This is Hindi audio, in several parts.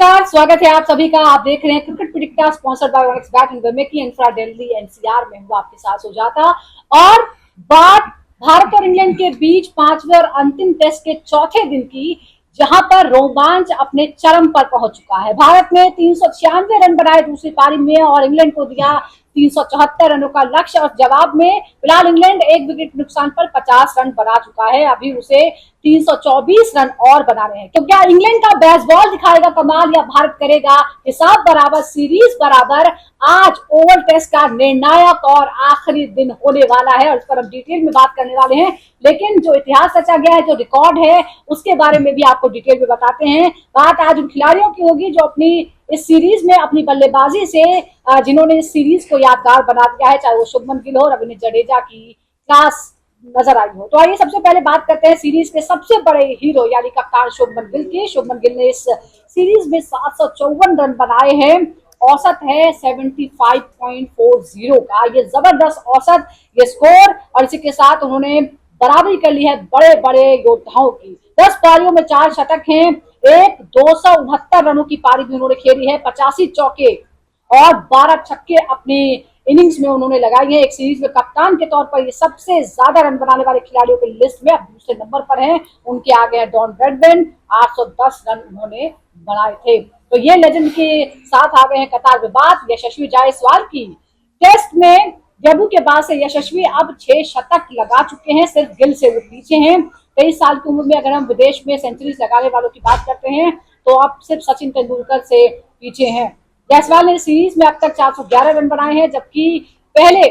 नमस्कार, स्वागत है आप सभी का। आप देख रहे हैं cricket predictor sponsored by Onex bat and वेमेकी इंफ्रा दिल्ली एनसीआर में हूँ आपके साथ सुजाता। और बात भारत और इंग्लैंड के बीच पांचवें और अंतिम टेस्ट के चौथे दिन की, जहां पर रोमांच अपने चरम पर पहुंच चुका है। भारत ने 396 रन बनाए दूसरी पारी में और इंग्लैंड को दिया 374 रनों का लक्ष्य। और जवाब में फिलहाल इंग्लैंड एक विकेट नुकसान पर 50 रन बना चुका है। अभी उसे 324 रन और बनाने हैं। तो क्या इंग्लैंड का बेसबॉल दिखाएगा कमाल या भारत करेगा हिसाब बराबर, सीरीज बराबर? आज ओवल टेस्ट का निर्णायक और आखिरी दिन होने वाला है और इस पर हम डिटेल में बात करने वाले हैं। लेकिन जो इतिहास रचा गया है, जो रिकॉर्ड है, उसके बारे में भी आपको डिटेल में बताते हैं। बात आज उन खिलाड़ियों की होगी जो अपनी इस सीरीज में अपनी बल्लेबाजी से जिन्होंने इस सीरीज को यादगार बना दिया है, चाहे वो शुभमन गिल और रविंद्र जडेजा की क्लास नजर आई हो। तो आइए सबसे पहले बात करते हैं सीरीज के सबसे बड़े हीरो यानी कप्तान शुभमन गिल की। शुभमन गिल ने इस सीरीज में 754 रन बनाए हैं। औसत है 75.40 का। ये जबरदस्त औसत, ये स्कोर, और इसी के साथ उन्होंने बराबरी कर ली है बड़े बड़े योद्धाओं की। 10 पारियों में 4 शतक हैं। एक 269 रनों की पारी भी उन्होंने खेली है। 85 चौके और 12 छक्के अपनी इनिंग्स में उन्होंने लगाई है। एक सीरीज में कप्तान के तौर पर ये सबसे ज्यादा रन बनाने वाले खिलाड़ियों की लिस्ट में अब दूसरे नंबर पर हैं। उनके आगे है डॉन ब्रैडमैन, 810 रन उन्होंने बनाए थे। तो ये लेजेंड के साथ आ गए हैं कतार में। बात यशस्वी जायसवाल की। टेस्ट में डेब्यू के बाद से यशस्वी अब 6 शतक लगा चुके हैं। सिर्फ गिल से वो पीछे हैं। 23 साल की उम्र में अगर हम विदेश में सेंचुरीज लगाने वालों की बात करते हैं तो अब सिर्फ सचिन तेंदुलकर से पीछे हैं। जायसवाल ने सीरीज में अब तक 411 रन बनाए हैं, जबकि पहले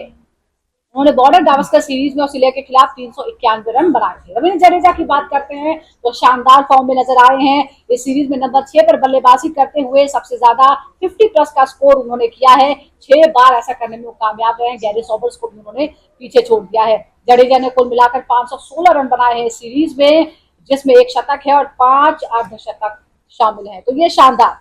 उन्होंने बॉर्डर गावस्कर सीरीज में ऑस्ट्रेलिया के खिलाफ 391 रन बनाए थे। रविंद्र जडेजा की बात करते हैं तो शानदार फॉर्म में नजर आए हैं। इस सीरीज में नंबर 6 पर बल्लेबाजी करते हुए सबसे ज्यादा 50+ का स्कोर उन्होंने किया है। 6 बार ऐसा करने में वो कामयाब रहे हैं। गैरी सॉबर्स को भी उन्होंने पीछे छोड़ दिया है। जडेजा ने कुल मिलाकर 516 रन बनाए हैं इस सीरीज में, जिसमें 1 शतक है और 5 अर्धशतक शामिल है। तो ये शानदार।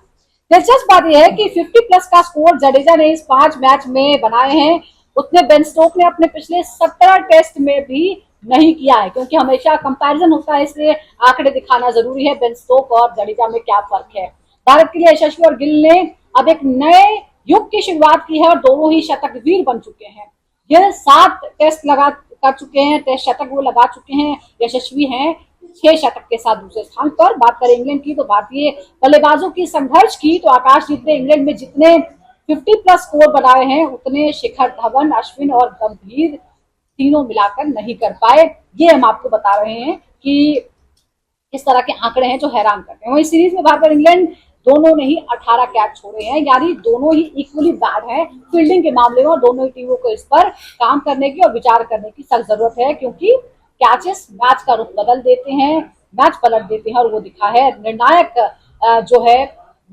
दिलचस्प बात यह है कि 50+ का स्कोर जडेजा ने इस 5 मैच में बनाए हैं, उतने बेन स्टोक ने अपने पिछले 17 टेस्ट में भी नहीं किया है। क्योंकि हमेशा कंपैरिजन होता है, इसलिए आंकड़े दिखाना जरूरी है। बेन स्टोक और जडेजा में क्या फर्क है। भारत के लिए यशस्वी और गिल ने अब एक नए युग की शुरुआत की है और दोनों ही शतकवीर बन चुके हैं। गिल 7 टेस्ट लगा कर चुके हैं, टेस्ट शतक वो लगा चुके हैं। यशस्वी हैं 6 शतक के साथ दूसरे स्थान पर। बात करें इंग्लैंड की तो भारतीय बल्लेबाजों की संघर्ष की तो आकाशदीप ने इंग्लैंड में जितने 50+ स्कोर बनाए हैं उतने शिखर धवन, अश्विन और गंभीर तीनों मिलाकर नहीं कर पाए। ये हम आपको बता रहे हैं कि इस तरह के आंकड़े हैं जो हैरान करते हैं। वही सीरीज में भारत और इंग्लैंड दोनों ने ही 18 कैच छोड़े हैं, यानी दोनों ही इक्वली बैड हैं फील्डिंग के मामले में। और दोनों ही टीमों को इस पर काम करने की और विचार करने की सख्त जरूरत है, क्योंकि कैचेस मैच का रुख बदल देते हैं, मैच पलट देते हैं। और वो दिखा है निर्णायक जो है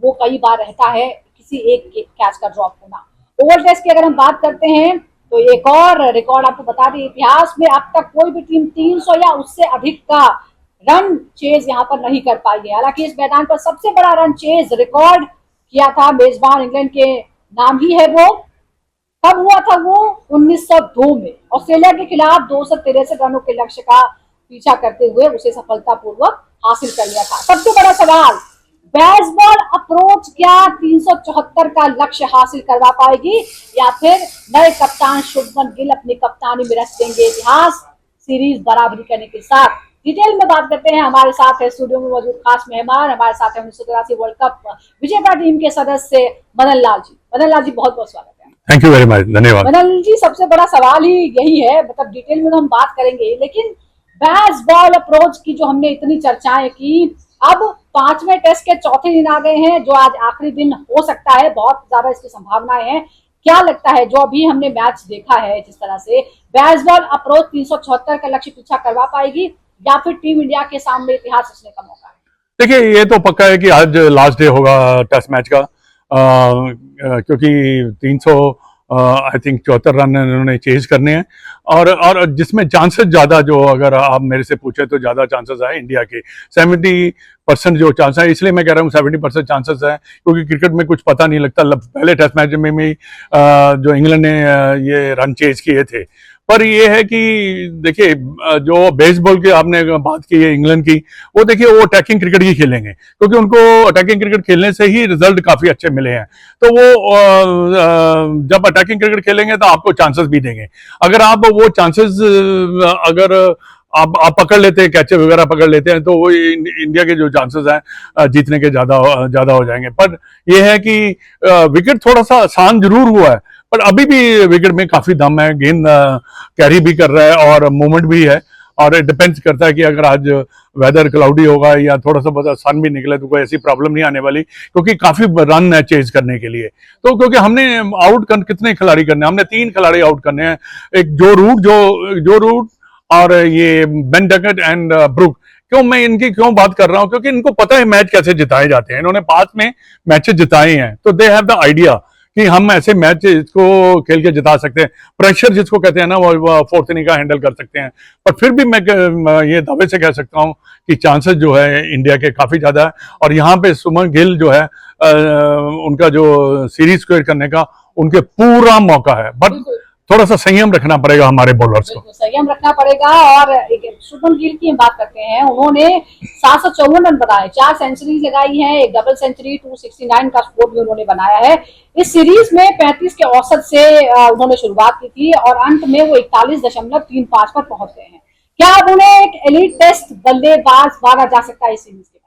वो कई बार रहता है किसी एक कैच का ड्रॉप होना। ओवल टेस्ट की अगर हम बात करते हैं तो एक और रिकॉर्ड आपको बता दें, इतिहास में अब तक कोई भी टीम 300 या उससे अधिक का रन चेज यहाँ पर नहीं कर पाई है। हालांकि इस मैदान पर सबसे बड़ा रन चेज रिकॉर्ड किया था मेजबान इंग्लैंड के नाम ही है वो। कब हुआ था वो? 1902 में ऑस्ट्रेलिया के खिलाफ 263 रनों के लक्ष्य का पीछा करते हुए उसे सफलतापूर्वक हासिल कर लिया था। सबसे बड़ा सवाल, बेसबॉल अप्रोच क्या 374 का लक्ष्य हासिल करवा पाएगी या फिर नए कप्तान शुभमन गिल अपनी कप्तानी में रच देंगे इतिहास, सीरीज बराबरी करने के साथ? डिटेल में बात करते हैं। हमारे साथ है स्टूडियो में मौजूद खास मेहमान, हमारे साथ है 1983 वर्ल्ड कप विजेता टीम के सदस्य मदन लाल जी। मदन लाल जी, बहुत बहुत स्वागत है। थैंक यू वेरी मच, धन्यवाद। मदन जी, सबसे बड़ा सवाल ही यही है, मतलब डिटेल में तो हम बात करेंगे, लेकिन बेसबॉल अप्रोच की जो हमने इतनी चर्चाएं की, अब 5वें टेस्ट के चौथे दिन आ गए हैं, जो आज आखिरी दिन हो सकता है, बहुत ज्यादा इसकी संभावनाएं हैं। क्या लगता है जो अभी हमने मैच देखा है, जिस तरह से बेसबॉल अप्रोच 374 का लक्ष्य पीछा करवा पाएगी या फिर टीम इंडिया के सामने इतिहास रचने का मौका है? देखिए, ये तो पक्का है कि आज लास्ट डे होगा टेस्ट मैच का, क्योंकि 300 आई थिंक 74 रन इन्होंने चेज करने हैं और जिसमें चांसेस ज़्यादा, जो अगर आप मेरे से पूछे तो ज़्यादा चांसेस है इंडिया के। 70% जो चांस है, इसलिए मैं कह रहा हूँ 70% चांसेस है, क्योंकि क्रिकेट में कुछ पता नहीं लगता। पहले टेस्ट मैच में भी जो इंग्लैंड ने ये रन चेज किए थे पर ये है कि देखिए जो बेसबॉल की आपने बात की है इंग्लैंड की, वो देखिए वो अटैकिंग क्रिकेट ही खेलेंगे क्योंकि उनको अटैकिंग क्रिकेट खेलने से ही रिजल्ट काफी अच्छे मिले हैं। तो वो जब अटैकिंग क्रिकेट खेलेंगे तो आपको चांसेस भी देंगे। अगर आप वो चांसेस अगर आप पकड़ लेते हैं, कैचे वगैरह पकड़ लेते हैं, तो वो इंडिया के जो चांसेस हैं जीतने के ज्यादा हो जाएंगे। पर ये है कि विकेट थोड़ा सा आसान जरूर हुआ है, पर अभी भी विकेट में काफी दम है, गेंद कैरी भी कर रहा है और मूवमेंट भी है। और डिपेंड्स करता है कि अगर आज वेदर क्लाउडी होगा या थोड़ा सा बहुत सन भी निकले तो कोई ऐसी प्रॉब्लम नहीं आने वाली, क्योंकि काफी रन है चेज करने के लिए। तो क्योंकि हमने कितने खिलाड़ी करने हैं, हमने 3 खिलाड़ी आउट करने हैं, एक जो रूट और ये बेन डकट एंड ब्रुक। क्यों मैं इनकी क्यों बात कर रहा हूं, क्योंकि इनको पता है मैच कैसे जिताए जाते हैं, इन्होंने पास में मैचेस जिताए हैं, तो दे हैव द आइडिया कि हम ऐसे मैच इसको खेल के जिता सकते हैं। प्रेशर जिसको कहते हैं ना, वो फोर्थ इनिंग का हैंडल कर सकते हैं। पर फिर भी मैं ये दावे से कह सकता हूं कि चांसेस जो है इंडिया के काफी ज्यादा है। और यहाँ पे सुमन गिल जो है उनका जो सीरीज स्क्वायर करने का उनके पूरा मौका है, बट थोड़ा सा संयम रखना पड़ेगा हमारे बॉलर्स को, संयम रखना पड़ेगा। और शुभमन गिल की हम बात करते हैं, उन्होंने 754 रन बनाए, 4 सेंचुरी लगाई हैं, एक डबल सेंचुरी, 269 का स्कोर भी उन्होंने बनाया है। इस सीरीज में 35 के औसत से उन्होंने शुरुआत की थी और अंत में वो 41.35 पर पहुंच गए हैं। क्या अब उन्हें एक एलीट टेस्ट बल्लेबाज माना जा सकता है इस सीरीज के बाद?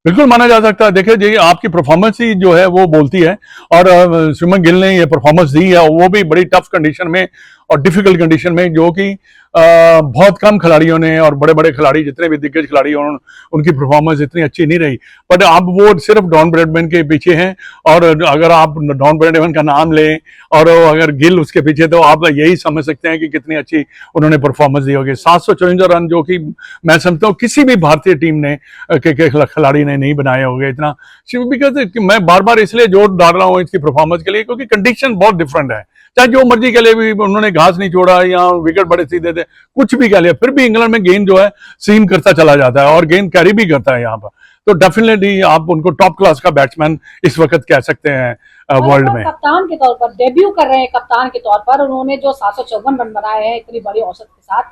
बिल्कुल माना जा सकता है। देखिए जी, आपकी परफॉर्मेंस ही जो है वो बोलती है, और शुभमन गिल ने ये परफॉर्मेंस दी है, वो भी बड़ी टफ कंडीशन में और डिफिकल्ट कंडीशन में, जो कि बहुत कम खिलाड़ियों ने, और बड़े बड़े खिलाड़ी जितने भी दिग्गज खिलाड़ी उनकी परफॉर्मेंस इतनी अच्छी नहीं रही। बट अब वो सिर्फ डॉन ब्रैडमैन के पीछे हैं, और अगर आप डॉन ब्रैडमैन का नाम लें और अगर गिल उसके पीछे, तो आप यही समझ सकते हैं कि कितनी अच्छी उन्होंने परफॉर्मेंस दी होगी। 754 रन, जो कि मैं समझता हूँ किसी भी भारतीय टीम ने के खिलाड़ी ने नहीं बनाए होंगे इतना। बिकॉज मैं बार बार इसलिए जोर डाल रहा हूँ इसकी परफॉर्मेंस के लिए, क्योंकि कंडीशन बहुत डिफरेंट है। चाहे जो मर्जी के लिए भी, उन्होंने घास नहीं छोड़ा या विकेट बड़े सीधे थे, कुछ भी कह लिया, फिर भी इंग्लैंड में गेंद जो है सीम करता चला जाता है और गेंद कैरी भी करता है यहाँ पर। तो डेफिनेटली आप उनको टॉप क्लास का बैट्समैन इस वक्त कह सकते हैं वर्ल्ड में। कप्तान के तौर पर डेब्यू कर रहे हैं, कप्तान के तौर पर उन्होंने जो 754 रन बनाए हैं इतनी बड़ी औसत के साथ,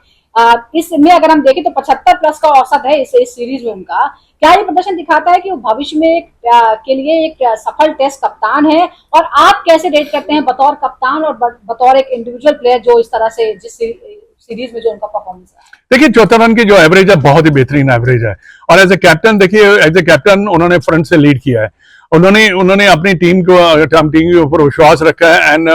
इसमें अगर हम देखें तो 75 प्लस का औसत है इस सीरीज में उनका। क्या ये प्रदर्शन दिखाता है कि वो भविष्य में के लिए एक सफल टेस्ट कप्तान है? और आप कैसे रेट करते हैं बतौर कप्तान और बतौर एक इंडिविजुअल प्लेयर, जो इस तरह से जिस सीरीज में जो उनका परफॉर्मेंस है? देखिए 74 रन की जो एवरेज है बहुत ही बेहतरीन एवरेज है, और एज ए कैप्टन देखिए, एज ए कैप्टन उन्होंने फ्रंट से लीड किया है। उन्होंने अपनी टीम टीम के ऊपर विश्वास रखा है। एंड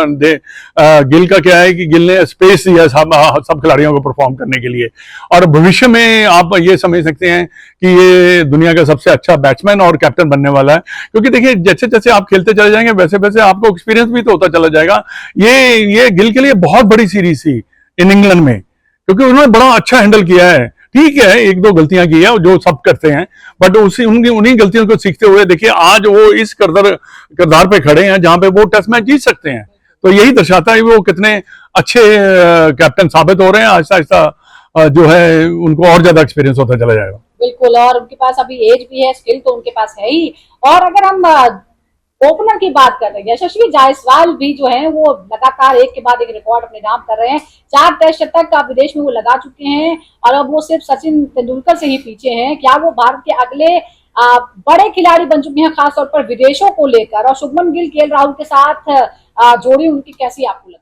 गिल का क्या है कि गिल ने स्पेस दिया सब खिलाड़ियों को परफॉर्म करने के लिए, और भविष्य में आप ये समझ सकते हैं कि ये दुनिया का सबसे अच्छा बैट्समैन और कैप्टन बनने वाला है। क्योंकि देखिए जैसे जैसे आप खेलते चले जाएंगे वैसे वैसे आपको एक्सपीरियंस भी तो होता चला जाएगा। ये गिल के लिए बहुत बड़ी सीरीज थी इन इंग्लैंड में, क्योंकि उन्होंने बड़ा अच्छा हैंडल किया है। ठीक है, 1-2 गलतियां की है जो सब करते हैं, बट उन्हीं गलतियों को सीखते हुए देखिए आज वो इस किरदार पे खड़े हैं जहां पे वो टेस्ट मैच जीत सकते हैं। तो यही दर्शाता है वो कितने अच्छे कैप्टन साबित हो रहे हैं। आहिस्ता आहिस्ता जो है उनको और ज्यादा एक्सपीरियंस होता चला जाएगा। बिल्कुल, और उनके पास अभी एज भी है, स्किल तो उनके पास है ही। और अगर हम ओपनर की बात कर रहे हैं, यशस्वी जायसवाल भी जो है वो लगातार एक के बाद एक रिकॉर्ड अपने नाम कर रहे हैं। 4 टेस्ट शतक विदेश में वो लगा चुके हैं, और अब वो सिर्फ सचिन तेंदुलकर से ही पीछे हैं। क्या वो भारत के अगले बड़े खिलाड़ी बन चुके हैं, खासतौर पर विदेशों को लेकर? और शुभमन गिल, केएल राहुल के साथ जोड़ी उनकी कैसी आपको लग रही है?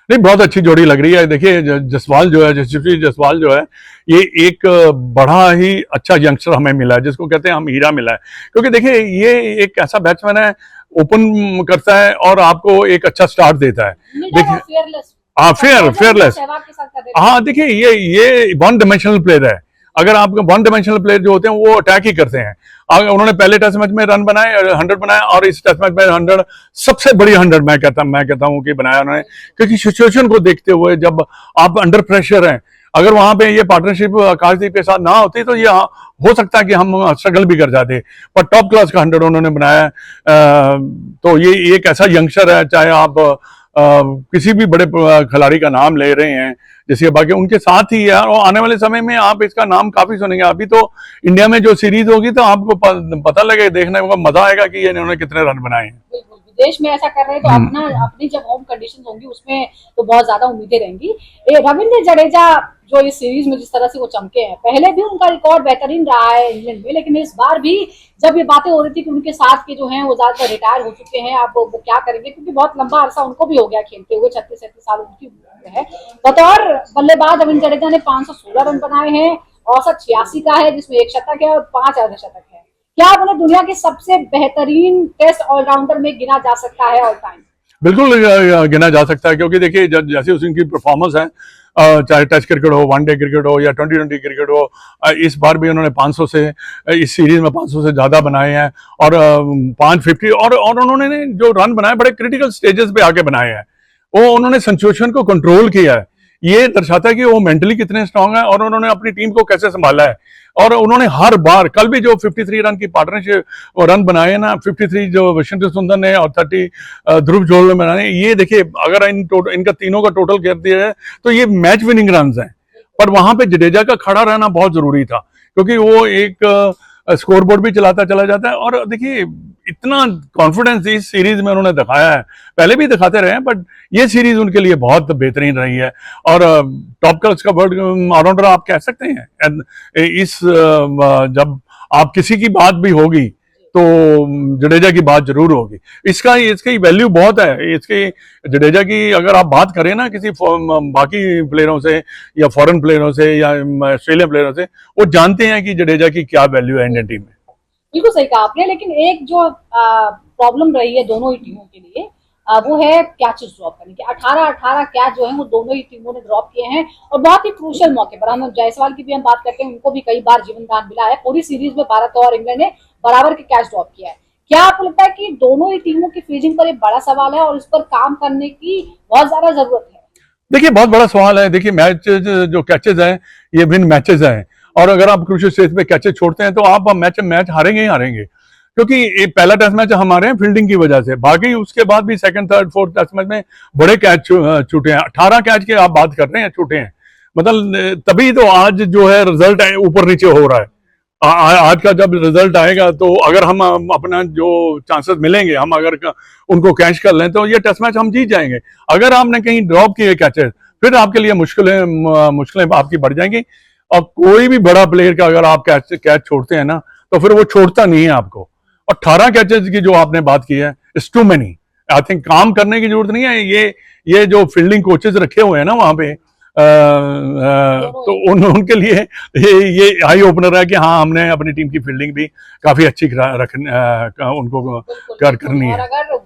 नहीं, बहुत अच्छी जोड़ी लग रही है। देखिए जसवाल जो है, यशस्वी जायसवाल जो है, ये एक बड़ा ही अच्छा यंगस्टर हमें मिला है, जिसको कहते हैं हम हीरा मिला है। क्योंकि देखिए ये एक ऐसा बैट्समैन है, ओपन करता है और आपको एक अच्छा स्टार्ट देता है। देखिए हाँ, फेयरलेस। हाँ देखिए ये वन डायमेंशनल प्लेयर है। अगर आप वन डायमेंशनल प्लेयर जो होते हैं वो अटैक ही करते हैं। उन्होंने पहले टेस्ट मैच में रन बनाए, 100 बनाया, और इस टेस्ट मैच में 100 सबसे बड़ी 100 मैं कहता हूँ कि बनाया उन्होंने। क्योंकि सिचुएशन को देखते हुए जब आप अंडर प्रेशर हैं, अगर वहां पे ये पार्टनरशिप आकाशदीप के साथ ना होती तो ये हो सकता है कि हम स्ट्रगल भी कर जाते। पर टॉप क्लास का 100 उन्होंने बनाया। तो ये एक ऐसा यंगस्टर है, चाहे आप किसी भी बड़े खिलाड़ी का नाम ले रहे हैं जैसे बाकी उनके साथ ही है, और आने वाले समय में आप इसका नाम काफी सुनेंगे। अभी तो इंडिया में जो सीरीज होगी तो आपको पता लगे, देखने में मजा आएगा कि ये इन्होंने कितने रन बनाए हैं। विदेश में ऐसा कर रहे हैं तो अपना अपनी जब होम कंडीशन होंगी उसमें तो बहुत ज्यादा उम्मीदें रहेंगी। रविंद्र जडेजा जो इस सीरीज में जिस तरह से वो चमके हैं, पहले भी उनका रिकॉर्ड बेहतरीन रहा है इंग्लैंड में, लेकिन इस बार भी जब ये बातें हो रही थी कि उनके साथ के जो हैं वो ज्यादातर रिटायर हो चुके हैं, अब वो क्या करेंगे, क्योंकि बहुत लंबा अरसा उनको भी हो गया खेलते हुए, 36-37 साल उनकी उम्र है। बतौर बल्लेबाज रविंद्र जडेजा ने 516 रन बनाए हैं, औसत 86 का है, जिसमें 1 शतक है और 5 अर्धशतक है। क्या उन्हें दुनिया के सबसे बेहतरीन टेस्ट ऑलराउंडर में गिना जा सकता है ऑल टाइम? बिल्कुल गिना जा सकता है, क्योंकि देखिए जैसे उनकी परफॉर्मेंस है, चाहे टेस्ट क्रिकेट हो, वनडे क्रिकेट हो या T20 क्रिकेट हो, इस बार भी उन्होंने 500 से, इस सीरीज में 500 से ज़्यादा बनाए हैं और 550 और उन्होंने जो रन बनाए बड़े क्रिटिकल स्टेजेस पे आके बनाए हैं। वो उन्होंने सिचुएशन को कंट्रोल किया है, ये दर्शाता है कि वो मेंटली कितने स्ट्रांग है और उन्होंने अपनी टीम को कैसे संभाला है। और उन्होंने हर बार, कल भी जो 53 रन की पार्टनरशिप रन बनाए ना, 53 जो वशिंगटन सुंदर ने और 30 ध्रुव जोल ने बनाए, ये देखिए अगर इनका तीनों का टोटल कर दिया है तो ये मैच विनिंग रन हैं। पर वहां पे जडेजा का खड़ा रहना बहुत जरूरी था, क्योंकि वो एक स्कोरबोर्ड भी चलाता चला जाता है। और देखिए इतना कॉन्फिडेंस इस सीरीज में उन्होंने दिखाया है, पहले भी दिखाते रहे हैं, बट ये सीरीज उनके लिए बहुत बेहतरीन रही है। और टॉप क्लास का वर्ल्ड ऑलराउंडर आप कह सकते हैं। इस जब आप किसी की बात भी होगी तो जडेजा की बात जरूर होगी। इसकी वैल्यू बहुत है। इसकी जडेजा की अगर आप बात करें ना किसी बाकी प्लेयरों से या फॉरेन प्लेयरों से या ऑस्ट्रेलियन प्लेयरों से, वो जानते हैं कि जडेजा की क्या वैल्यू है इंडियन टीम में। बिल्कुल सही कहा आपने, लेकिन एक जो प्रॉब्लम रही है दोनों ही टीमों के लिए, वो है कैचेस ड्रॉप करने की। 18 कैच जो है वो दोनों ही टीमों ने ड्रॉप किए हैं और बहुत ही क्रूशियल मौके पर। हम जायसवाल की भी हम बात करते हैं, उनको भी कई बार जीवन दान मिला है। पूरी सीरीज में भारत और इंग्लैंड ने बराबर के कैच ड्रॉप किया है। क्या आपको लगता है कि दोनों ही टीमों की फील्डिंग पर एक बड़ा सवाल है और इस पर काम करने की बहुत ज्यादा जरूरत है? देखिए बहुत बड़ा सवाल है। देखिए मैच जो कैचेज हैं ये भिन्न मैचेज हैं, और अगर आप क्रूशियल स्टेज पे कैचेज छोड़ते हैं तो आप मैच हारेंगे ही हारेंगे, क्योंकि ये पहला टेस्ट मैच हमारे हैं फील्डिंग की वजह से। बाकी उसके बाद भी second, third, fourth test match में बड़े कैच छूटे हैं। 18 कैच के आप बात कर रहे हैं छूटे हैं, मतलब तभी तो आज जो है रिजल्ट ऊपर नीचे हो रहा है। आज का जब रिजल्ट आएगा तो अगर हम अपना जो चांसेस मिलेंगे, हम अगर उनको कैच कर लें तो ये टेस्ट मैच हम जीत जाएंगे। अगर आपने कहीं ड्रॉप किए कैचेस फिर आपके लिए मुश्किलें आपकी बढ़ जाएंगी। और कोई भी बड़ा प्लेयर का अगर आप कैच छोड़ते हैं ना तो फिर वो छोड़ता नहीं है आपको। 18 कैचेस की जो आपने बात की है, it's too many. I think काम करने की जरूरत नहीं है। ये जो फील्डिंग कोचेस रखे हुए हैं ना वहां पे, तो उनके लिए ये आई ओपनर है कि हाँ हमने अपनी टीम की फील्डिंग भी काफी अच्छी उनको करनी है। और अगर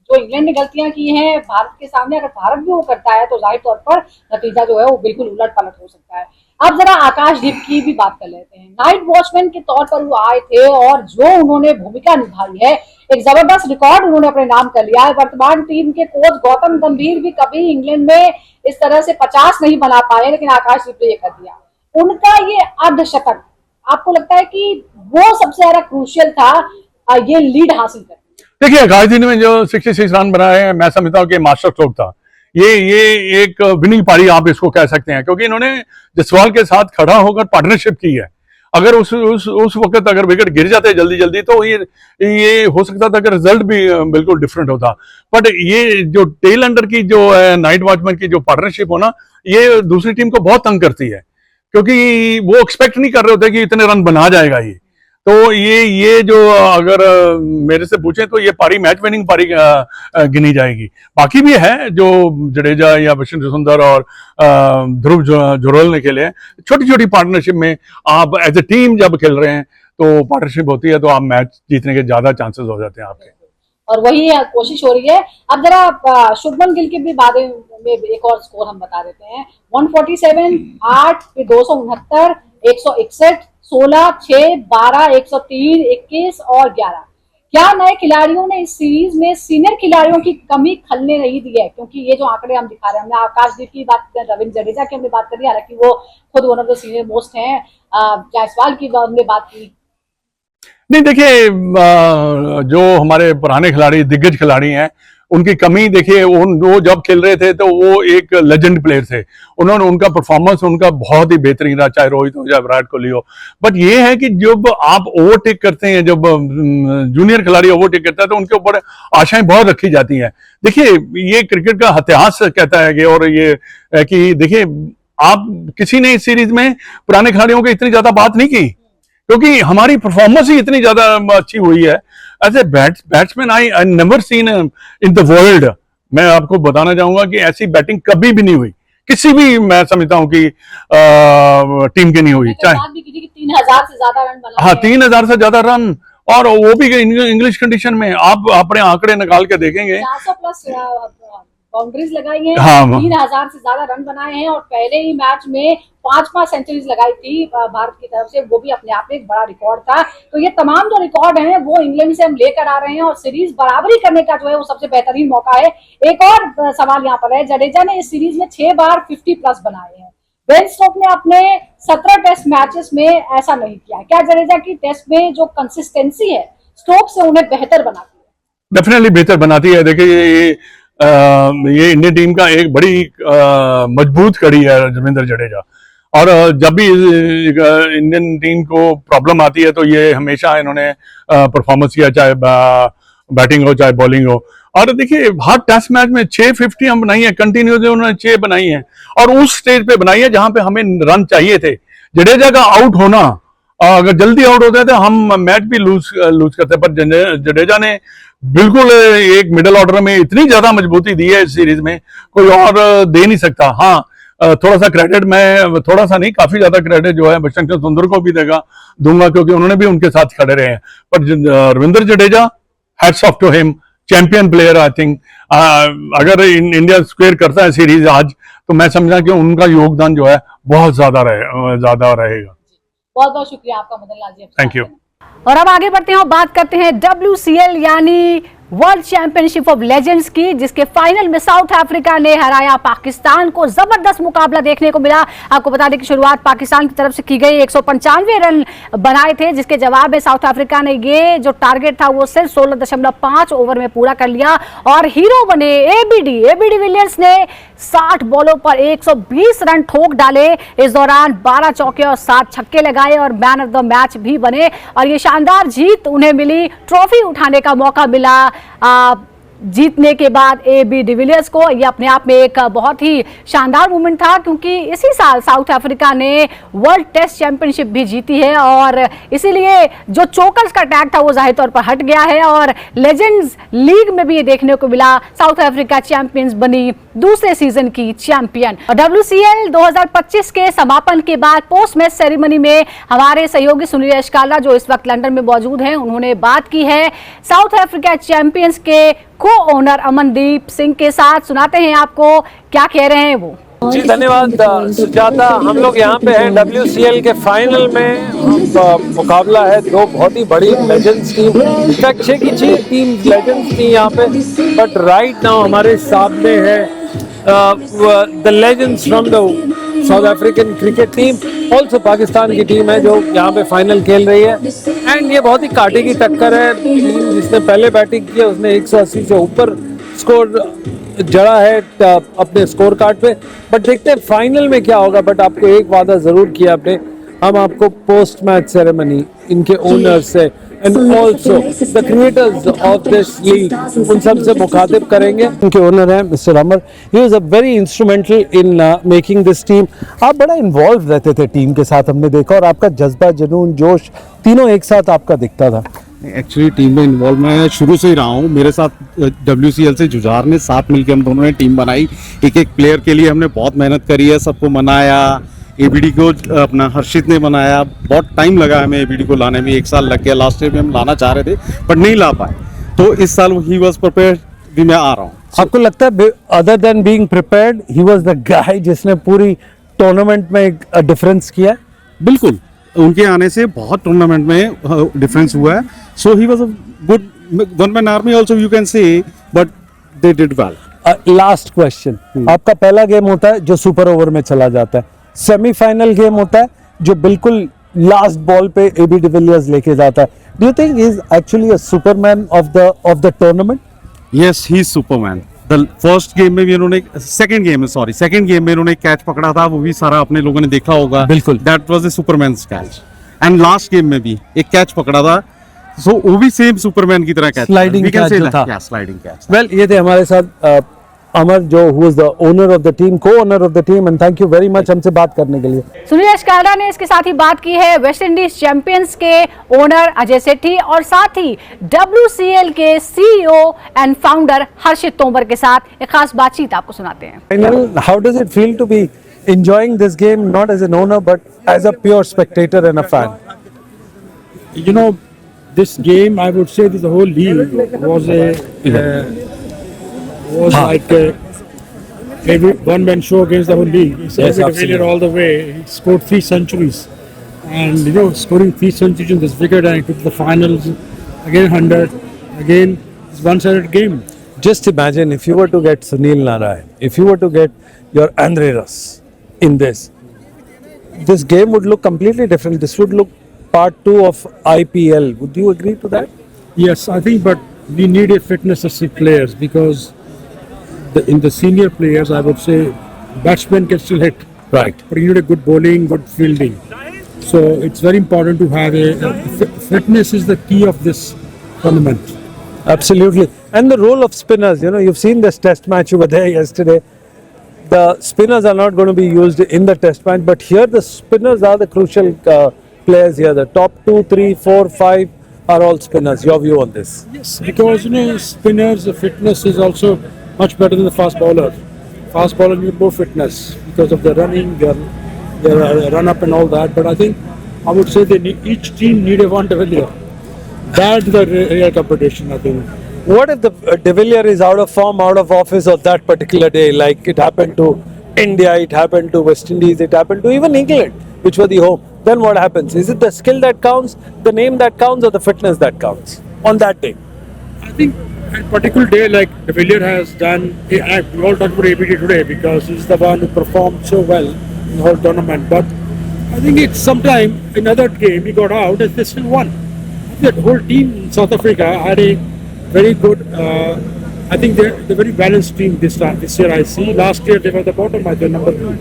जो इंग्लैंड ने गलतियां की हैं भारत के सामने, अगर भारत भी वो करता है तो जाहिर तौर पर नतीजा जो है वो बिल्कुल उलट पलट हो सकता है। अब जरा आकाशदीप की भी बात कर लेते हैं। नाइट वॉचमैन के तौर पर वो आए थे और जो उन्होंने भूमिका निभाई है, एक जबरदस्त रिकॉर्ड उन्होंने अपने नाम कर लिया है। वर्तमान टीम के कोच गौतम गंभीर भी कभी इंग्लैंड में इस तरह से 50 नहीं बना पाए, लेकिन आकाशदीप ने ये कर दिया। उनका ये अर्धशतक, आपको लगता है कि वो सबसे ज्यादा क्रूशियल था ये लीड हासिल करने? देखिए आकाशदीप ने जो 66 रन बनाए हैं, मैं समझता हूँ कि मास्टर स्ट्रोक था। ये एक विनिंग पारी आप इसको कह सकते हैं, क्योंकि इन्होंने जसवाल के साथ खड़ा होकर पार्टनरशिप की है। अगर उस वक्त अगर विकेट गिर जाते जल्दी जल्दी तो ये हो सकता था कि रिजल्ट भी बिल्कुल डिफरेंट होता। बट ये जो टेल अंडर की जो नाइट वॉचमैन की जो पार्टनरशिप हो ना, ये दूसरी टीम को बहुत तंग करती है, क्योंकि वो एक्सपेक्ट नहीं कर रहे होते कि इतने रन बना जाएगा ये। तो ये जो अगर मेरे से पूछें तो ये पारी मैच विनिंग पारी गिनी जाएगी। बाकी भी है जो जडेजा या वशिंगटन सुंदर और ध्रुव जुरैल ने खेले हैं। छोटी छोटी पार्टनरशिप में आप एज ए टीम जब खेल रहे हैं तो पार्टनरशिप होती है तो आप मैच जीतने के ज्यादा चांसेस हो जाते हैं आपके। और वही कोशिश हो रही है। अब जरा शुभमन गिल के भी बारे में एक और स्कोर हम बता देते हैं। 147, 8, 269, 161, 16, 6, 12, 103, 21 और 11। क्या नए खिलाड़ियों ने इस सीरीज में सीनियर खिलाड़ियों की कमी खलने नहीं दी है? क्योंकि ये जो आंकड़े हम दिखा रहे हैं, हमने आकाशदीप की बात कर, रविंद्र जडेजा की हमने बात करी, हालांकि वो खुद one of the senior most हैं। जायसवाल की हमने बात की। नहीं देखिए, जो हमारे पुराने खिलाड़ी, दिग्गज खिलाड़ी हैं, उनकी कमी देखिए, वो जब खेल रहे थे तो वो एक लेजेंड प्लेयर थे, उन्होंने उनका परफॉर्मेंस उनका बहुत ही बेहतरीन रहा, चाहे रोहित हो चाहे विराट कोहली हो। बट ये है कि जब आप ओवरटेक करते हैं, जब जूनियर खिलाड़ी ओवरटेक करता है तो उनके ऊपर आशाएं बहुत रखी जाती हैं। देखिए ये क्रिकेट का इतिहास कहता है कि, और ये है कि देखिए आप किसी ने इस सीरीज में पुराने खिलाड़ियों की इतनी ज्यादा बात नहीं की, क्योंकि हमारी परफॉर्मेंस ही इतनी ज्यादा अच्छी हुई है। As a batsman I never seen in the world, मैं आपको बताना चाहूंगा कि ऐसी बैटिंग कभी भी नहीं हुई किसी भी, मैं समझता हूं कि टीम की नहीं हुई। चाहे बात भी की थी कि 3000 से ज्यादा रन बनाए। हाँ, 3000 से ज्यादा रन, और वो भी इंग्लिश कंडीशन में। आप अपने आंकड़े निकाल के देखेंगे, 400 प्लस बाउंड्रीज लगाई हैं, हाँ, 3000 से ज्यादा रन बनाए हैं, और पहले ही मैच में 5 सेंचुरीज लगाई थी भारत की तरफ से, वो भी अपने आप में एक बड़ा रिकॉर्ड था। तो ये तमाम जो रिकॉर्ड हैं वो इंग्लैंड से हम लेकर आ रहे हैं, और सीरीज बराबरी करने का जो है वो सबसे बेहतरीन मौका है। एक और सवाल यहाँ पर है, जडेजा ने इस सीरीज में 6 बार 50 प्लस बनाए हैं, बेन स्टोक्स ने अपने 17 टेस्ट मैचेस में ऐसा नहीं किया। क्या जडेजा की टेस्ट में जो कंसिस्टेंसी है स्टोक्स से उन्हें बेहतर बनाती है? डेफिनेटली बेहतर बनाती है। देखिए ये इंडियन टीम का एक बड़ी मजबूत कड़ी है रविंद्र जडेजा, और जब भी इंडियन टीम को प्रॉब्लम आती है तो ये हमेशा इन्होंने परफॉर्मेंस किया, चाहे बैटिंग हो चाहे बॉलिंग हो। और देखिए हर टेस्ट मैच में 650 हम बनाई है कंटिन्यूसली, उन्होंने 6 बनाई है, और उस स्टेज पे बनाई है जहां पे हमें रन चाहिए थे। जडेजा का आउट होना, अगर जल्दी आउट होता है तो हम मैच भी लूज करते हैं, पर जडेजा ने बिल्कुल एक मिडिल ऑर्डर में इतनी ज्यादा मजबूती दी है इस सीरीज में, कोई और दे नहीं सकता। हाँ, थोड़ा सा क्रेडिट, मैं थोड़ा सा नहीं काफी ज्यादा क्रेडिट जो है बजरंग सुंदर को भी दूंगा, क्योंकि उन्होंने भी उनके साथ खड़े रहे हैं। पर Ravindra Jadeja, hats off to him, champion player. I think अगर इंडिया स्क्वेयर करता है सीरीज आज, तो मैं समझा कि उनका योगदान जो है बहुत ज्यादा रहेगा। बहुत बहुत शुक्रिया आपका मदन लाल जी। Thank you. और अब आगे बढ़ते हैं और बात करते हैं WCL यानी वर्ल्ड चैंपियनशिप ऑफ लेजेंड्स की, जिसके फाइनल में साउथ अफ्रीका ने हराया पाकिस्तान को। जबरदस्त मुकाबला देखने को मिला। आपको बता दें कि शुरुआत पाकिस्तान की तरफ से की गई, 195 रन बनाए थे, जिसके जवाब में साउथ अफ्रीका ने ये जो टारगेट था वो सिर्फ 16.5 ओवर में पूरा कर लिया, और हीरो बने एबी डिविलियर्स ने 60 बॉलों पर 120 रन ठोक डाले। इस दौरान 12 चौके और 7 छक्के लगाए और मैन ऑफ द मैच भी बने, और ये शानदार जीत उन्हें मिली। ट्रॉफी उठाने का मौका मिला जीतने के बाद एबी डिविलियर्स को। ये अपने आप में एक बहुत ही शानदार मूवमेंट था, क्योंकि इसी साल साउथ अफ्रीका ने वर्ल्ड टेस्ट चैंपियनशिप भी जीती है, और इसीलिए जो चोकर्स का टैग था वो जाहिर तौर पर हट गया है, और लेजेंड्स लीग में भी ये देखने को मिला। साउथ अफ्रीका चैंपियंस बनी, दूसरे सीजन की चैंपियन। और WCL 2025 के समापन के बाद पोस्ट मैच सेरेमनी में हमारे सहयोगी सुनील यशकाला, जो इस वक्त लंदन में मौजूद हैं, उन्होंने बात की है साउथ अफ्रीका चैंपियंस के को ओनर अमनदीप सिंह के साथ। सुनाते हैं आपको क्या कह रहे हैं वो। जी धन्यवाद सुजाता। हम लोग यहाँ पे हैं WCL के फाइनल में। मुकाबला है दो बहुत ही बड़ी लेजेंड्स टीम, 6 की 6 टीम लेजेंड्स थी यहाँ पे, बट राइट नाउ हमारे सामने है the legends from the south African cricket team, also Pakistan की टीम है जो यहाँ पे फाइनल खेल रही है। एंड ये बहुत ही कांटे की टक्कर है। टीम जिसने पहले बैटिंग किया उसने 180 से ऊपर स्कोर जड़ा है अपने स्कोर कार्ड पे, बट देखते हैं फाइनल में क्या होगा। बट आपको एक वादा जरूर किया आपने, हम आपको पोस्ट मैच सेरेमनी इनके ओनर्स से and also the creators of this league, उन सब से मुखातिब करेंगे। उनके ओनर हैं mister Amar, he was a very instrumental in making this team. आप बड़ा इन्वॉल्व रहते थे टीम के साथ, हमने देखा, और आपका जज्बा, जुनून, जोश तीनों एक साथ आपका दिखता था। एक्चुअली टीम में इन्वॉल्व मैं शुरू से ही रहा हूँ। मेरे साथ WCL से जुझार ने साथ मिलकर हम दोनों ने टीम बनाई। एक एक प्लेयर के लिए हमने बहुत मेहनत करी है, सबको मनाया। ABD को अपना हर्षित ने बनाया, बहुत टाइम लगा हमें ABD को लाने में, 1 साल लग गया। लास्ट ईयर में हम लाना चाह रहे थे बट नहीं ला पाए, तो इस साल ही वॉज प्रिपेयर्ड भी मैं आ रहा हूँ। आपको लगता है other than being prepared he was the guy जिसने पूरी टूर्नामेंट में एक डिफरेंस किया? बिल्कुल, उनके आने से बहुत टूर्नामेंट में डिफरेंस हुआ है। So he was a good one man army also you can say, but they did well. Last question, आपका पहला गेम होता है जो सुपर ओवर में चला जाता है, सेमीफाइनल गेम होता है जो बिल्कुल लास्ट बॉल पे AB डिविलियर्स लेके जाता है। Do you think he is actually a Superman of the tournament? Yes he is Superman. The first game में भी इन्होंने, सेकंड गेम में इन्होंने कैच पकड़ा था, वो भी सारा अपने लोगों ने देखा होगा। बिल्कुल। That was the Superman's catch. And last game में भी एक कैच पकड़ा था, सो वो भी सेम सुपरमैन की तरह कैच, Sliding catch जो था। Sliding catch. वेल ये थे हमारे साथ अमर, जो who is the owner of the team, को owner of the team, and thank you very much हमसे बात करने के लिए। सुनील एशकारा ने इसके साथ ही बात की है वेस्ट इंडीज चैंपियंस के ओनर अजय सेठी और साथ ही WCL के CEO एंड फाउंडर हर्षित तोमर के साथ एक खास बातचीत आपको सुनाते हैं। Final, how does it feel to be enjoying this game not as an owner but as a pure spectator and a fan? You know, this game, I would say that the whole league was like every one-man show against the whole league. He's Yes, a absolutely. failure all the way. He scored 3 centuries, and you know, scoring 3 centuries in this wicket and he took the finals again 100. Again, it's one-sided game. Just imagine if you were to get Sunil Narayan, if you were to get your Andre Russ in this game would look completely different. This would look part 2 of IPL. Would you agree to that? Yes, I think, but we need a fitness of players because in the senior players, I would say batsmen can still hit. Right. But you need a good bowling, good fielding. So it's very important to have fitness is the key of this tournament. Absolutely. And the role of spinners, you know, you've seen this test match over there yesterday. The spinners are not going to be used in the test match, but here the spinners are the crucial players here. The top 2, 3, 4, 5 are all spinners. Your view on this? Yes, because you know spinners, the fitness is also much better than the fast bowler. Fast bowler need more fitness because of the running, their run up and all that. But I think I would say each team need a one De Villiers. That's the real competition, I think. What if the De Villiers is out of form, out of office on that particular day, like it happened to India, it happened to West Indies, it happened to even England, which were the home? Then what happens? Is it the skill that counts, the name that counts, or the fitness that counts on that day? I think a particular day like De Villiers has done, we all talk about ABD today because he's the one who performed so well in the whole tournament. But I think it's sometime another game he got out and they still won. That whole team in South Africa had a very good, I think they're very balanced team this year I see. Last year they were the bottom, I think number 2,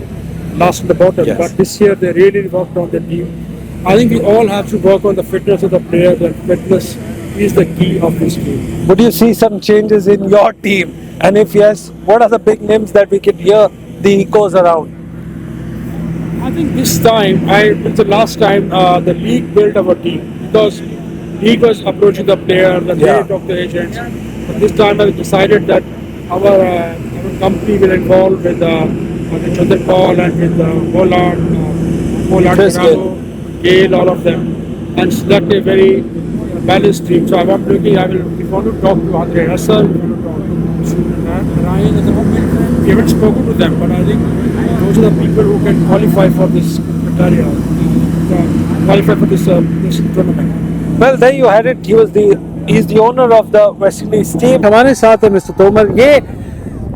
last in the bottom. Yes. But this year they really worked on the team. I think we all have to work on the fitness of the players, and fitness is the key of this team. Would you see some changes in your team? And if yes, what are the big names that we can hear the echoes around? I think this time, it's the last time the league built our team because league was approaching the player, the Yeah. rate of the agents. But this time I decided that our company will involve with Chandra Paul and with Pollard, Chris Gargano, Gale, all of them, and select a very balanced team. So if we want to talk to Andre Russell, we want to talk to Ryan at the moment. We haven't spoken to them, but I think those are the people who can qualify for this criteria, qualify for this tournament. Well, there you had it. He's the owner of the West Indies team. हमारे साथ है मिस्टर तोमर। ये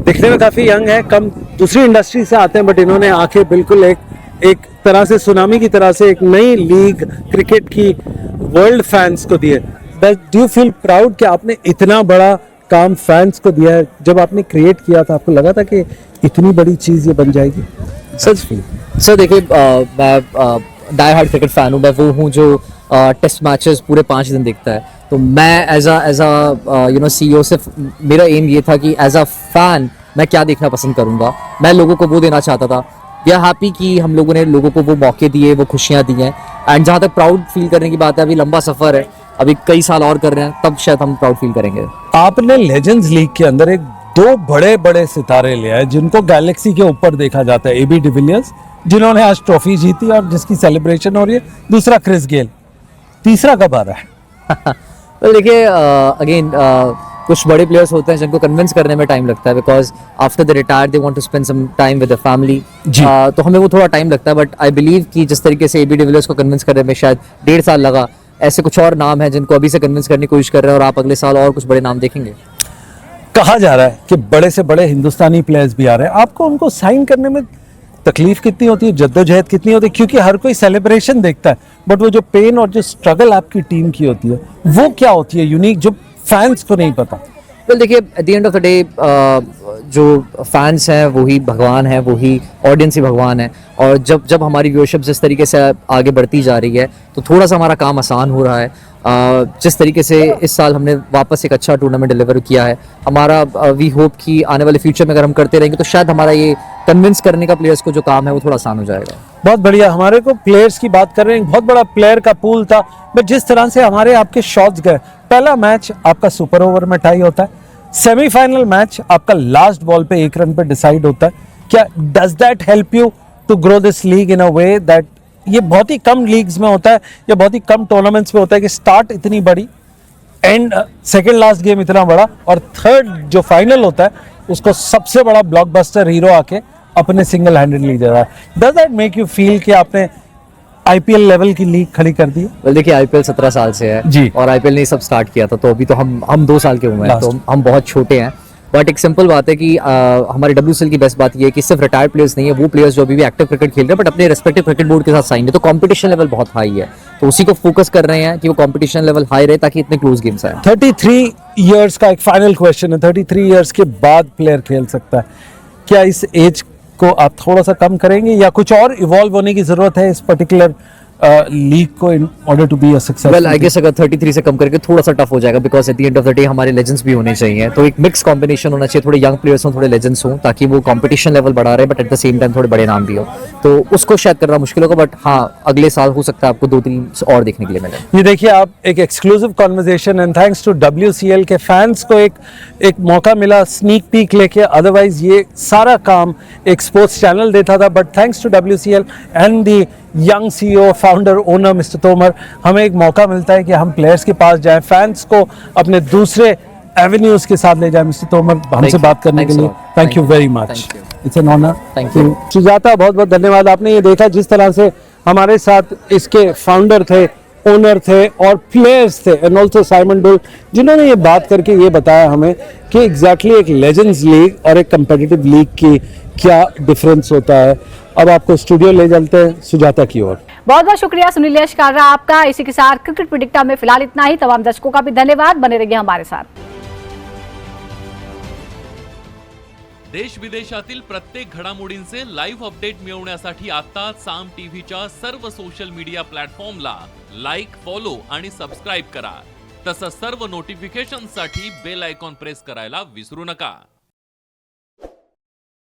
दिखने में काफी यंग है, कम दूसरी इंडस्ट्री से आते हैं, बट इन्होंने आके बिल्कुल एक तरह से सुनामी की तरह से एक नई लीग क्रिकेट की वर्ल्ड फैंस को दी है। डू यू फील प्राउड कि आपने इतना बड़ा काम फैंस को दिया है? जब आपने क्रिएट किया था आपको लगा था कि इतनी बड़ी चीज ये बन जाएगी? सर देखिए, मैं डाई हार्ड क्रिकेट फैन हूँ। मैं वो हूँ जो टेस्ट मैचेस पूरे 5 दिन देखता है। तो मैं एज अ CEO सिर्फ मेरा एम ये था कि एज अ फैन मैं क्या देखना पसंद करूँगा। मैं लोगों को वो देना चाहता था। वी आर हैप्पी कि हम लोगों ने लोगों को वो मौके दिए, वो खुशियाँ दी हैं। एंड जहाँ तक प्राउड फील करने की बात है, अभी लंबा सफ़र है, अभी कई साल और कर रहे हैं, तब शायद हम प्राउड फील करेंगे। आपने लेजेंड्स लीग के अंदर एक 2 बड़े बड़े सितारे ले आए जिनको गैलेक्सी के ऊपर देखा जाता है। AB डिविलियर्स जिन्होंने आज ट्रॉफी जीती और जिसकी सेलिब्रेशन हो रही है, दूसरा क्रिस गेल, तीसरा कब आ रहा है? तो देखिए, अगेन कुछ बड़े प्लेयर्स होते हैं जिनको कन्विंस करने में टाइम लगता है, because after the retire they want to spend some time with the family. तो हमें वो थोड़ा टाइम लगता है, बट आई बिलीव कि जिस तरीके से AB डिविलियर्स को कन्विंस करने में शायद 1.5 साल लगा, ऐसे कुछ और नाम हैं जिनको अभी से कन्विंस करने की कोशिश कर रहे हैं, और आप अगले साल और कुछ बड़े नाम देखेंगे। कहा जा रहा है कि बड़े से बड़े हिंदुस्तानी प्लेयर्स भी आ रहे हैं। आपको उनको साइन करने में तकलीफ कितनी होती है, जद्दोजहद कितनी होती है? क्योंकि हर कोई सेलिब्रेशन देखता है, बट वो जो पेन और जो स्ट्रगल आपकी टीम की होती है वो क्या होती है यूनिक, जो फैंस को नहीं पता? वेल देखिए, at the end of the day जो फैंस हैं वही भगवान है, वही ऑडियंस ही भगवान है। और जब हमारी व्यूअरशिप जिस तरीके से आगे बढ़ती जा रही है तो थोड़ा सा हमारा काम आसान हो रहा है। जिस तरीके से इस साल हमने वापस एक अच्छा टूर्नामेंट डिलीवर किया है, हमारा वी होप कि आने वाले फ्यूचर में अगर हम करते रहेंगे तो शायद हमारा ये कन्विंस करने का प्लेयर्स को जो काम है वो थोड़ा आसान हो जाएगा। बहुत बढ़िया। हमारे को प्लेयर्स की बात कर रहे हैं, बहुत बड़ा प्लेयर का पूल था, बट जिस तरह से हमारे आपके शॉट्स गए, पहला मैच आपका सुपर ओवर में टाई होता है, सेमीफाइनल मैच आपका लास्ट बॉल पे 1 रन पे डिसाइड होता है। क्या does that help you to grow this league in a way that ये बहुत ही कम लीग्स में होता है या बहुत ही कम टूर्नामेंट्स में होता है कि स्टार्ट इतनी बड़ी, एंड सेकेंड लास्ट गेम इतना बड़ा, और थर्ड जो फाइनल होता है उसको सबसे बड़ा ब्लॉकबस्टर हीरो आके अपने सिंगल हैंडेडली दे रहा है। Does that make you feel कि आपने आईपीएल लेवल की लीग खड़ी कर दी? वेल देखिए, आईपीएल 17 साल से है जी। और आईपीएल ने सब स्टार्ट किया था, तो अभी तो हम 2 साल के हुए हैं, तो हम बहुत छोटे हैं। बट एक सिंपल बात है कि हमारे WCL की बेस्ट बात ये है कि सिर्फ रिटायर्ड प्लेयर्स नहीं है, वो प्लेयर्स जो अभी भी एक्टिव क्रिकेट खेल रहे हैं बट अपने रेस्पेक्टिव क्रिकेट बोर्ड के साथ साइन है, तो कंपटीशन लेवल बहुत हाई है, तो उसी को फोकस कर रहे हैं कि वो कंपटीशन लेवल हाई रहे ताकि इतने क्लोज गेम्स आए। 33 इयर्स का एक फाइनल क्वेश्चन है, 33 इयर्स के बाद प्लेयर खेल सकता है, क्या इस एज को आप थोड़ा सा कम करेंगे या कुछ और इवॉल्व होने की जरूरत है इस पर्टिकुलर लीग को in order to be a successful? Well I guess अगर 33 से कम करके थोड़ा सा टफ हो जाएगा, because at the end of the day हमारे लेजेंड्स भी होने चाहिए, तो एक मिक्स कॉम्बिनेशन होना चाहिए, थोड़े यंग प्लेयर्स हों, थोड़े लेजेंड्स हों, ताकि वो कंपटीशन लेवल बढ़ा रहे but at the same time थोड़े बड़े नाम भी हो, तो उसको शायद करना मुश्किल होगा। बट हाँ, अगले साल हो सकता है आपको 2-3 और देखने के लिए मिले। ये देखिए, आप एक exclusive conversation, and thanks to WCL के फैंस को एक मौका मिला स्नीक पीक लेके, अदरवाइज ये सारा काम एक स्पोर्ट्स चैनल देता था, but thanks to WCL and the young CEO founder owner mister Tomar, हमें एक मौका मिलता है कि हम प्लेयर्स के पास जाएं, फैंस को अपने दूसरे एवेन्यूज के साथ ले जाएं। मिस्टर तोमर, हमसे बात करने के लिए thank you very much, it's an honour. Thank you Sujata, बहुत बहुत धन्यवाद। आपने ये देखा जिस तरह से हमारे साथ इसके फाउंडर थे, ओनर थे और प्लेयर्स थे, एंड ऑल्सो साइमन डुल, जिन्होंने ये बात करके ये बताया हमें कि एग्जैक्टली एक लेजेंड्स लीग और एक कंपेटिटिव लीग की क्या डिफरेंस होता है। अब आपको स्टूडियो ले चलते हैं सुजाता की ओर। बहुत बहुत शुक्रिया सुनील यशकारा आपका। इसी के साथ क्रिकेट प्रेडिक्टर में फिलहाल इतना ही। तमाम दर्शकों का भी धन्यवाद, बने रहिए हमारे साथ। देश विदेशातील प्रत्येक घडामोडींचे लाईव्ह अपडेट मिळवण्यासाठी आता साम टीव्हीच्या सर्व सोशल मीडिया प्लॅटफॉर्मला लाईक, फॉलो आणि सबस्क्राईब करा। तसंच सर्व नोटिफिकेशनसाठी बेल आयकॉन प्रेस करायला विसरू नका।